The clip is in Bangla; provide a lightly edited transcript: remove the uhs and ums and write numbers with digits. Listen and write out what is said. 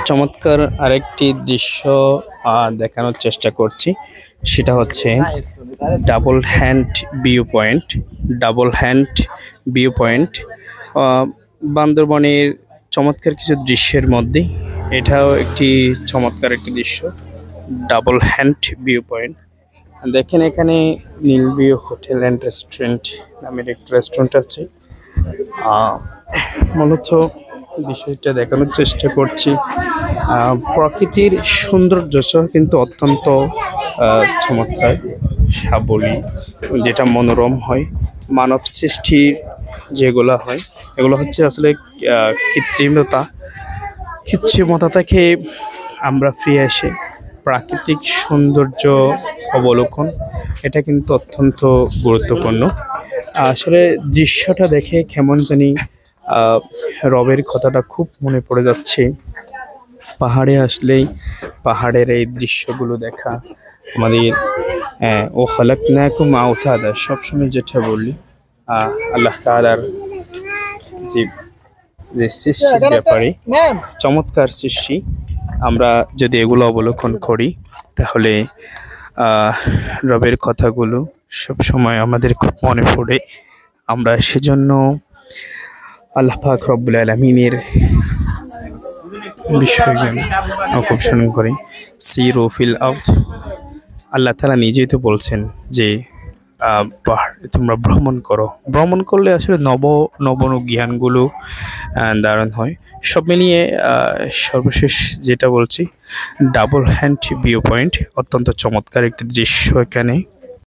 চমৎকার আরেকটি দৃশ্য দেখানোর চেষ্টা করছি। সেটা হচ্ছে double hand view point. Double hand view point বান্দরবনের চমৎকার কিছু দৃশ্যের মধ্যে এটাও একটি চমৎকার একটি দৃশ্য। ডাবল হ্যান্ড ভিউ পয়েন্ট দেখেন, এখানে নীলভিউ হোটেল অ্যান্ড রেস্টুরেন্ট নামের একটি রেস্টুরেন্ট আছে। মূলত বিষয়টা দেখানোর চেষ্টা করছি। প্রকৃতির সৌন্দর্য কিন্তু অত্যন্ত চমৎকার, সাবলীল, যেটা মনোরম হয়। মানব সৃষ্টি যেগুলো হয় এগুলো হচ্ছে আসলে কৃত্রিমতা থেকে আমরা ফিরে এসে প্রাকৃতিক সৌন্দর্য অবলোকন, এটা কিন্তু অত্যন্ত গুরুত্বপূর্ণ। আসলে দৃশ্যটা দেখে কেমন জানি রবের কথাটা খুব মনে পড়ে যাচ্ছে। পাহাড়ে আসলেই পাহাড়ের এই দৃশ্যগুলো দেখা আমাদের ও খালাকনাকুম আওতাদা সবসময় যেটা বলি, আল্লাহ তাআলার যে সৃষ্টির ব্যাপারে চমৎকার সৃষ্টি, আমরা যদি এগুলো অবলোকন করি তাহলে রবের কথাগুলো সব সময় আমাদের খুব মনে পড়ে। আমরা সেজন্য আল্লাহ পাক রব্বুল আলামিনের বিষয়গুলো আকর্ষণ করি। সিরু ফিল আরদ, আল্লাহ তাআলা নিজেই তো বলছেন যে তোমরা ভ্রমণ করো। ভ্রমণ করলে আসলে নব জ্ঞানগুলো ধারণ হয়। সব মিলিয়ে সর্বশেষ যেটা বলছি, ডাবল হ্যান্ড ভিউ পয়েন্ট অত্যন্ত চমৎকার একটি দৃশ্য এখানে।